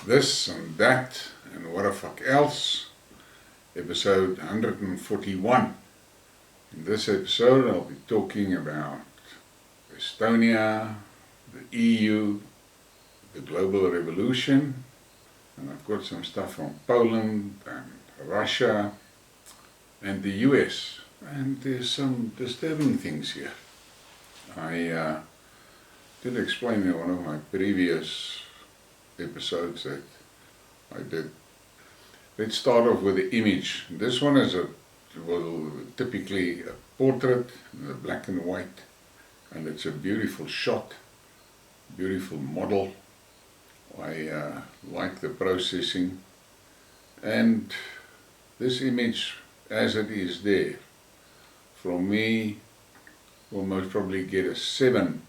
This and that and what the fuck else, episode 141. In this episode I'll be talking about Estonia, the EU, the global revolution, and I've got some stuff on Poland and Russia and the US, and there's some disturbing things here. I did explain in one of my previous episodes that I did. Let's start off with the image. This one is typically a portrait in the black and white, and it's a beautiful shot, beautiful model. I like the processing, and this image as it is there, from me, will most probably get a 7,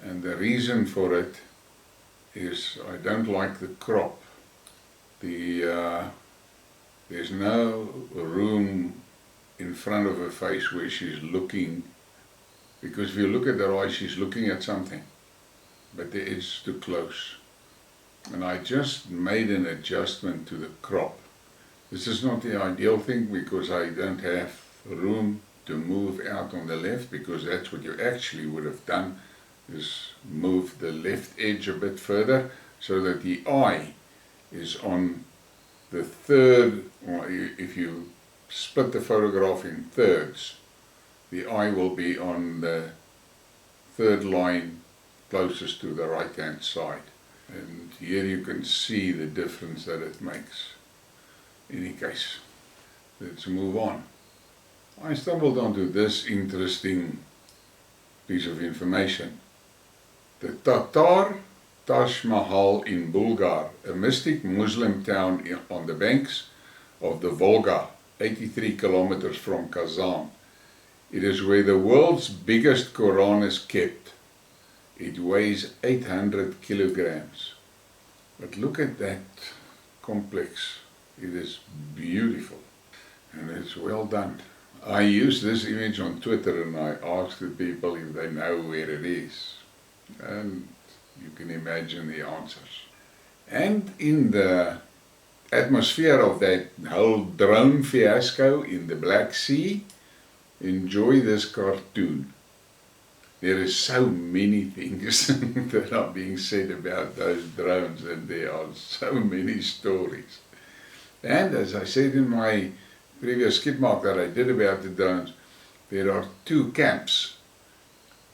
and the reason for it is I don't like the crop. There's no room in front of her face where she's looking, because if you look at her eyes, she's looking at something, but the edge is too close. And I just made an adjustment to the crop. This is not the ideal thing because I don't have room to move out on the left, because that's what you actually would have done, is move the left edge a bit further so that the eye is on the third, or if you split the photograph in thirds, the eye will be on the third line closest to the right hand side. And here you can see the difference that it makes. In any case, let's move on. I stumbled onto this interesting piece of information. The Tatar Taj Mahal in Bulgar, a mystic Muslim town on the banks of the Volga, 83 kilometers from Kazan. It is where the world's biggest Quran is kept. It weighs 800 kilograms. But look at that complex. It is beautiful and it's well done. I used this image on Twitter and I asked the people if they know where it is. And you can imagine the answers. And in the atmosphere of that whole drone fiasco in the Black Sea, enjoy this cartoon. There is so many things that are being said about those drones, and there are so many stories. And as I said in my previous Skidmark that I did about the drones, there are two camps.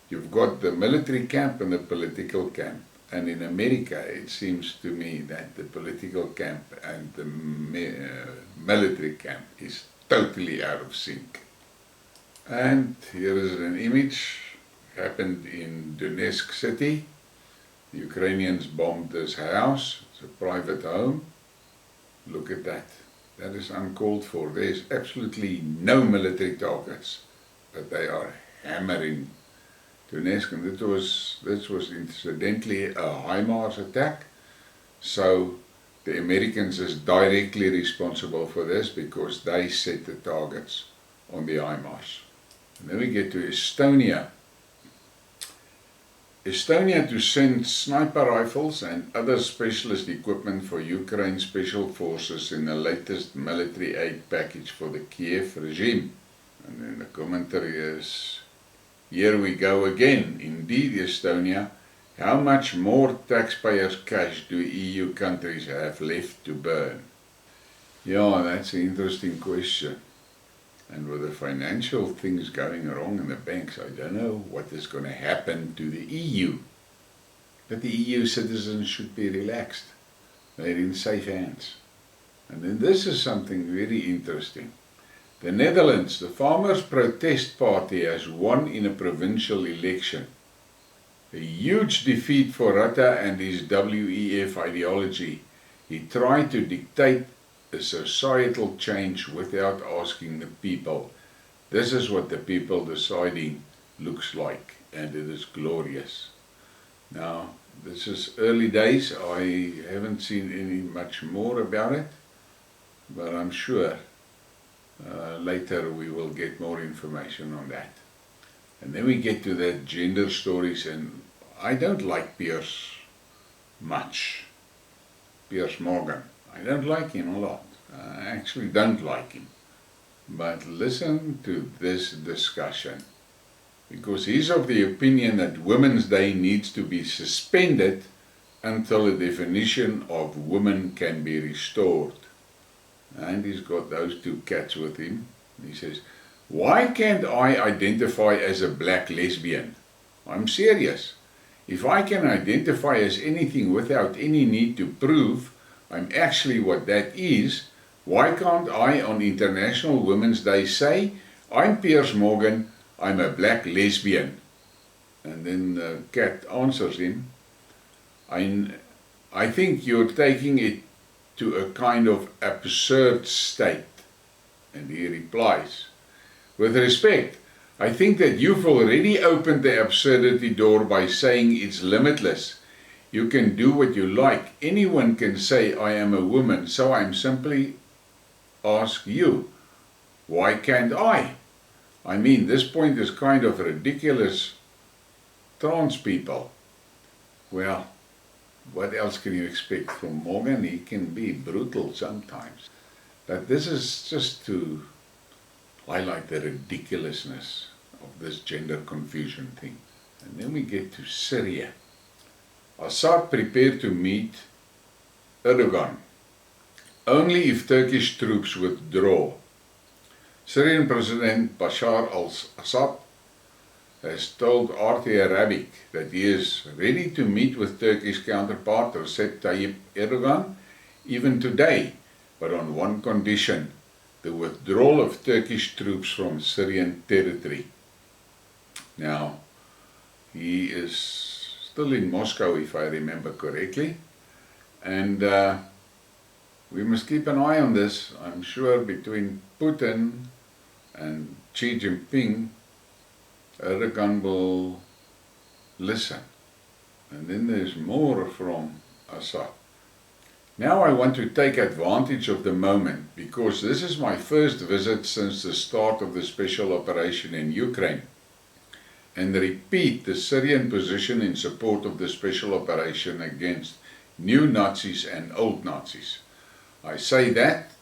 You've got the military camp and the political camp. And in America, it seems to me that the political camp and the military camp is totally out of sync. And here is an image. Happened in Donetsk city. The Ukrainians bombed this house. It's a private home. Look at that. That is uncalled for. There's absolutely no military targets, but they are hammering Donetsk, and this was incidentally a HIMARS attack. So the Americans is directly responsible for this because they set the targets on the HIMARS. And then we get to Estonia. Estonia to send sniper rifles and other specialist equipment for Ukraine special forces in the latest military aid package for the Kiev regime. And then the commentary is, here we go again. Indeed, Estonia, how much more taxpayers' cash do EU countries have left to burn? Yeah, that's an interesting question. And with the financial things going wrong in the banks, I don't know what is going to happen to the EU. But the EU citizens should be relaxed. They're in safe hands. And then this is something very interesting. The Netherlands, the Farmers' Protest Party, has won in a provincial election. A huge defeat for Rutte and his WEF ideology. He tried to dictate a societal change without asking the people. This is what the people deciding looks like, and it is glorious. Now, this is early days. I haven't seen any much more about it, but I'm sure later we will get more information on that. And then we get to the gender stories, and I don't like Piers much. Piers Morgan. I don't like him a lot. I actually don't like him. But listen to this discussion, because he's of the opinion that Women's Day needs to be suspended until a definition of woman can be restored. And he's got those two cats with him. He says, "Why can't I identify as a black lesbian? I'm serious. If I can identify as anything without any need to prove I'm actually what that is, why can't I on International Women's Day say, I'm Piers Morgan, I'm a black lesbian?" And then the cat answers him, I think you're taking it to a kind of absurd state. And he replies, "With respect, I think that you've already opened the absurdity door by saying it's limitless. You can do what you like. Anyone can say I am a woman, so I'm simply ask you, why can't I? I mean, this point is kind of ridiculous. Trans people." Well, what else can you expect from Morgan? He can be brutal sometimes. But this is just to highlight the ridiculousness of this gender confusion thing. And then we get to Syria. Assad prepared to meet Erdogan only if Turkish troops withdraw. Syrian President Bashar al-Assad has told RT Arabic that he is ready to meet with Turkish counterpart Recep Tayyip Erdogan even today, but on one condition: the withdrawal of Turkish troops from Syrian territory. Now, he is still in Moscow, if I remember correctly, and we must keep an eye on this. I'm sure between Putin and Xi Jinping, Erdogan will listen. And then there's more from Assad. Now I want to take advantage of the moment, because this is my first visit since the start of the special operation in Ukraine, and repeat the Syrian position in support of the special operation against new Nazis and old Nazis. I say that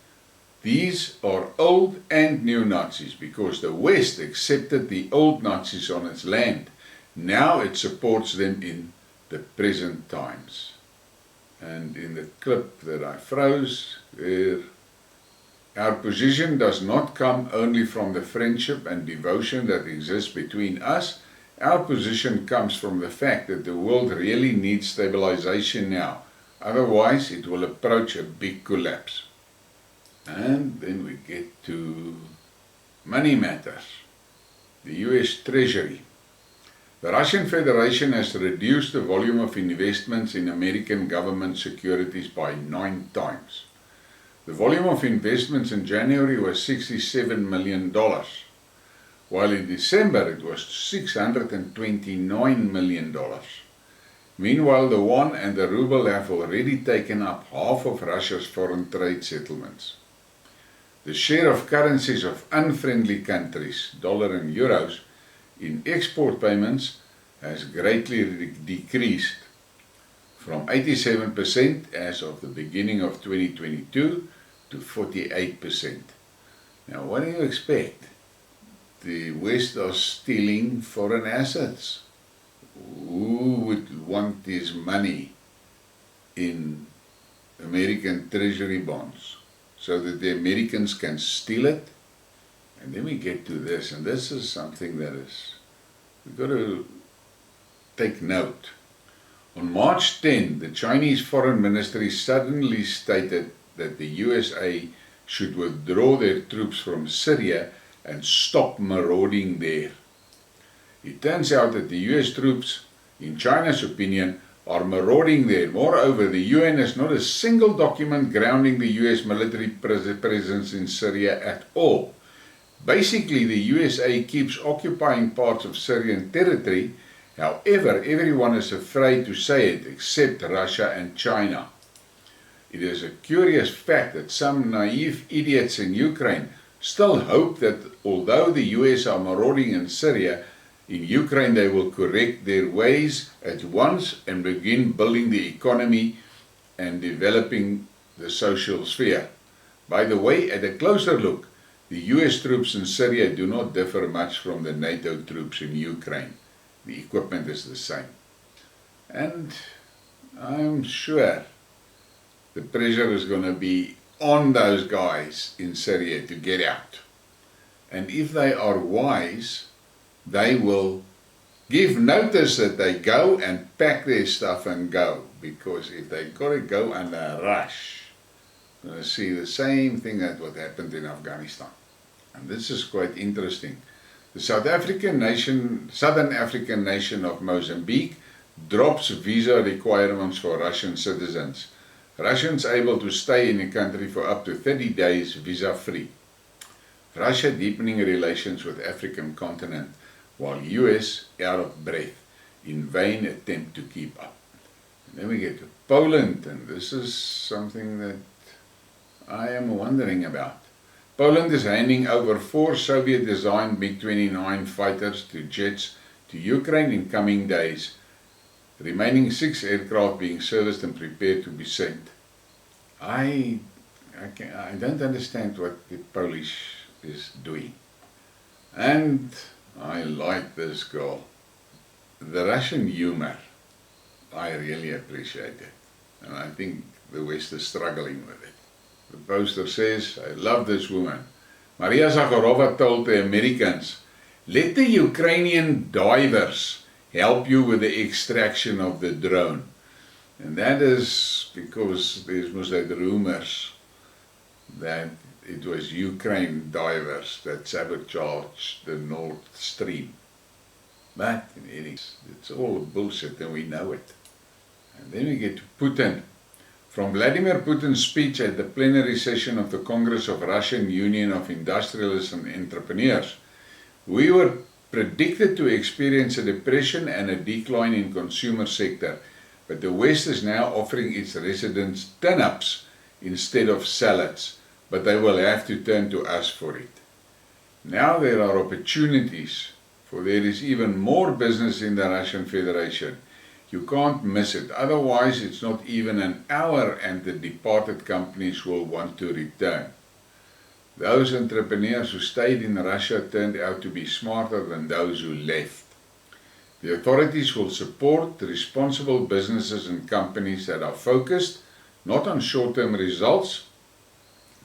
these are old and new Nazis because the West accepted the old Nazis on its land. Now it supports them in the present times. And in the clip that I froze there, our position does not come only from the friendship and devotion that exists between us. Our position comes from the fact that the world really needs stabilization now. Otherwise, it will approach a big collapse. And then we get to money matters. The US Treasury. The Russian Federation has reduced the volume of investments in American government securities by 9 times. The volume of investments in January was $67 million, while in December it was $629 million. Meanwhile, the yuan and the ruble have already taken up half of Russia's foreign trade settlements. The share of currencies of unfriendly countries, dollar and euros, in export payments has greatly decreased from 87% as of the beginning of 2022 to 48%. Now, what do you expect? The West are stealing foreign assets. Who would want this money in American Treasury bonds so that the Americans can steal it? And then we get to this, and this is something that we've got to take note. On March 10, the Chinese Foreign Ministry suddenly stated that the USA should withdraw their troops from Syria and stop marauding there. It turns out that the US troops, in China's opinion, are marauding there. Moreover, the UN has not a single document grounding the US military presence in Syria at all. Basically, the USA keeps occupying parts of Syrian territory. However, everyone is afraid to say it except Russia and China. It is a curious fact that some naive idiots in Ukraine still hope that although the US are marauding in Syria, in Ukraine they will correct their ways at once and begin building the economy and developing the social sphere. By the way, at a closer look, the US troops in Syria do not differ much from the NATO troops in Ukraine. The equipment is the same. And I'm sure the pressure is going to be on those guys in Syria to get out. And if they are wise, they will give notice that they go and pack their stuff and go. Because if they got to go under a rush, we're going to see the same thing that what happened in Afghanistan. And this is quite interesting. The Southern African nation of Mozambique drops visa requirements for Russian citizens. Russians able to stay in the country for up to 30 days visa-free. Russia deepening relations with African continent, while US out of breath in vain attempt to keep up. And then we get to Poland, and this is something that I am wondering about. Poland is handing over 4 Soviet-designed MiG-29 fighters to jets to Ukraine in coming days. The remaining 6 aircraft being serviced and prepared to be sent. I don't understand what the Polish is doing. And I like this girl. The Russian humor, I really appreciate it. And I think the West is struggling with it. The poster says, I love this woman. Maria Zakharova told the Americans, let the Ukrainian divers help you with the extraction of the drone. And that is because there's most of the rumors that it was Ukraine divers that sabotaged the Nord Stream. But it's all bullshit and we know it. And then we get to Putin. From Vladimir Putin's speech at the plenary session of the Congress of Russian Union of Industrialists and Entrepreneurs, we were predicted to experience a depression and a decline in consumer sector, but the West is now offering its residents turnips instead of salads, but they will have to turn to us for it. Now there are opportunities, for there is even more business in the Russian Federation. You can't miss it, otherwise it's not even an hour and the departed companies will want to return. Those entrepreneurs who stayed in Russia turned out to be smarter than those who left. The authorities will support responsible businesses and companies that are focused not on short-term results,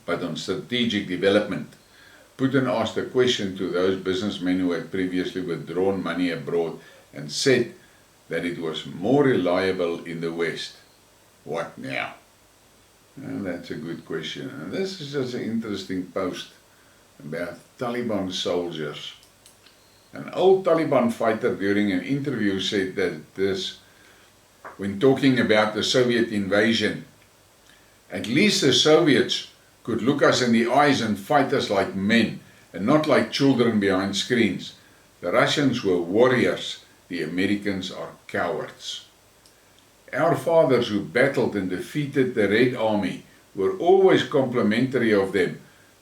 but on strategic development. Putin asked a question to those businessmen who had previously withdrawn money abroad and said that it was more reliable in the West. What now? And that's a good question. And this is just an interesting post about Taliban soldiers. An old Taliban fighter during an interview said that this, when talking about the Soviet invasion, at least the Soviets could look us in the eyes and fight us like men and not like children behind screens. The Russians were warriors. The Americans are cowards. Our fathers who battled and defeated the Red Army were always complimentary of them.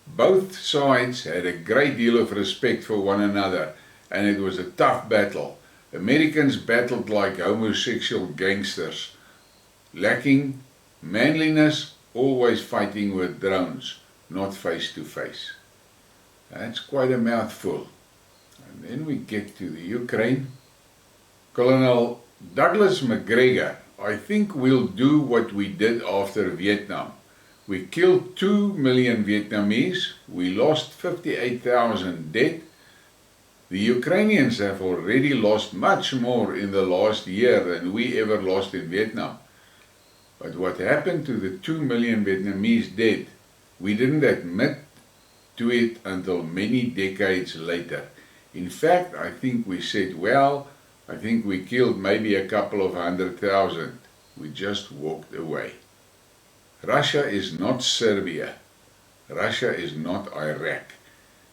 Both sides had a great deal of respect for one another, and it was a tough battle. Americans battled like homosexual gangsters, lacking manliness, always fighting with drones, not face to face. That's quite a mouthful. And then we get to the Ukraine. Colonel Douglas McGregor, I think we'll do what we did after Vietnam. We killed 2 million Vietnamese, we lost 58,000 dead. The Ukrainians have already lost much more in the last year than we ever lost in Vietnam. But what happened to the 2 million Vietnamese dead, we didn't admit to it until many decades later. In fact, I think we said, well, I think we killed maybe a couple of 100,000. We just walked away. Russia is not Serbia. Russia is not Iraq.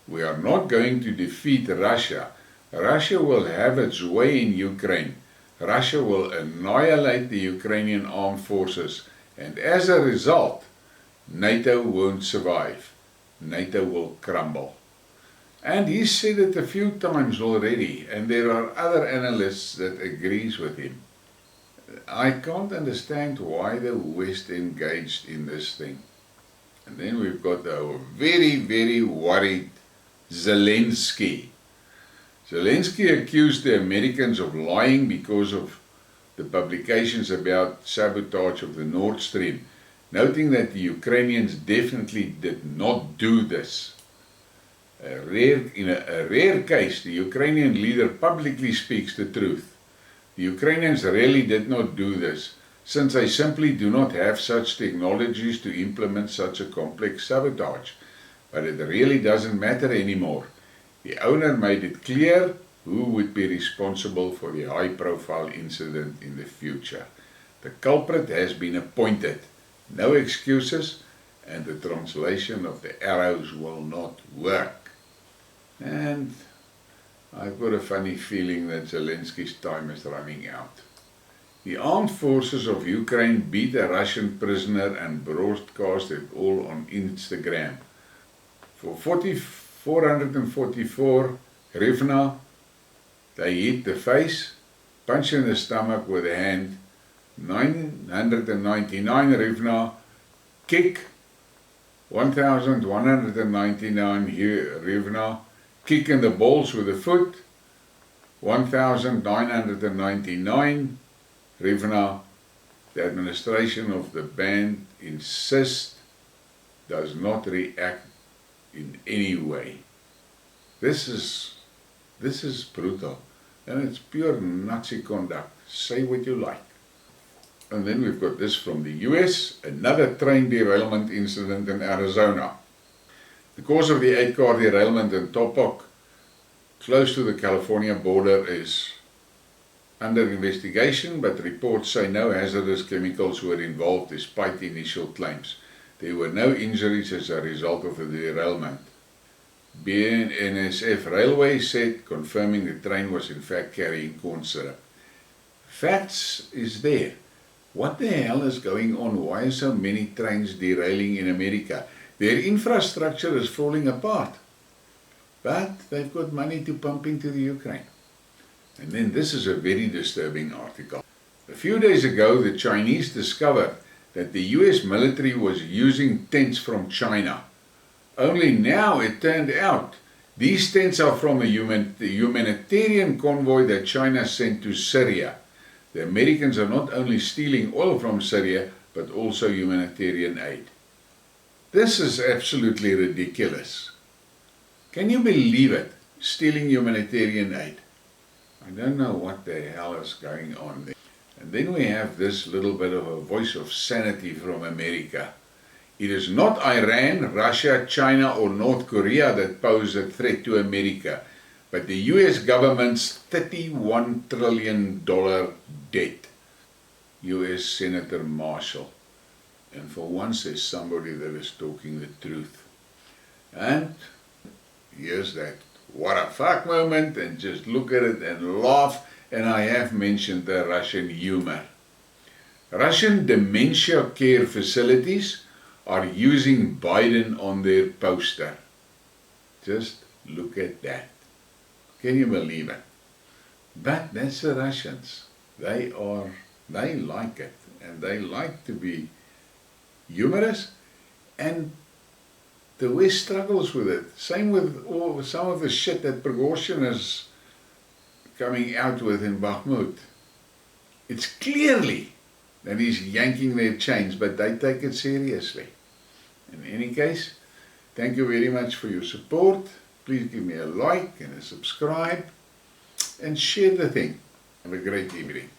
We are not going to defeat Russia. Russia will have its way in Ukraine. Russia will annihilate the Ukrainian armed forces. And as a result, NATO won't survive. NATO will crumble. And he said it a few times already, and there are other analysts that agrees with him. I can't understand why the West engaged in this thing. And then we've got our very, very worried Zelensky. Zelensky accused the Americans of lying because of the publications about sabotage of the Nord Stream, noting that the Ukrainians definitely did not do this. In a rare case, the Ukrainian leader publicly speaks the truth. The Ukrainians really did not do this, since they simply do not have such technologies to implement such a complex sabotage. But it really doesn't matter anymore. The owner made it clear who would be responsible for the high-profile incident in the future. The culprit has been appointed. No excuses, and the translation of the arrows will not work. And I've got a funny feeling that Zelensky's time is running out. The armed forces of Ukraine beat a Russian prisoner and broadcast it all on Instagram. For 444 rivner, they hit the face, punch in the stomach with a hand, 999 rivner, kick, 1199 rivner, kick in the balls with a foot, 1999 rivner. The administration of the band insists does not react in any way. This is brutal, and it's pure Nazi conduct. Say what you like. And then we've got this from the US, another train derailment incident in Arizona. The cause of the 8-car derailment in Topok, close to the California border, is under investigation, but reports say no hazardous chemicals were involved despite initial claims. There were no injuries as a result of the derailment. BNSF Railway said, confirming the train was in fact carrying corn syrup. Facts is there. What the hell is going on? Why are so many trains derailing in America? Their infrastructure is falling apart. But they've got money to pump into the Ukraine. And then this is a very disturbing article. A few days ago, the Chinese discovered that the US military was using tents from China. Only now it turned out these tents are from the humanitarian convoy that China sent to Syria. The Americans are not only stealing oil from Syria, but also humanitarian aid. This is absolutely ridiculous. Can you believe it? Stealing humanitarian aid. I don't know what the hell is going on there. And then we have this little bit of a voice of sanity from America. It is not Iran, Russia, China or North Korea that pose a threat to America, but the US government's $31 trillion debt. US Senator Marshall. And for once there's somebody that is talking the truth. And here's that what a fuck moment, and just look at it and laugh. And I have mentioned the Russian humor. Russian dementia care facilities are using Biden on their poster. Just look at that. Can you believe it? But that's the Russians. They like it, and they like to be humorous, and the West struggles with it. Same with some of the shit that Prigozhin is coming out with in Bakhmut. It's clearly that he's yanking their chains, but they take it seriously. In any case, thank you very much for your support. Please give me a like and a subscribe, and share the thing. Have a great evening.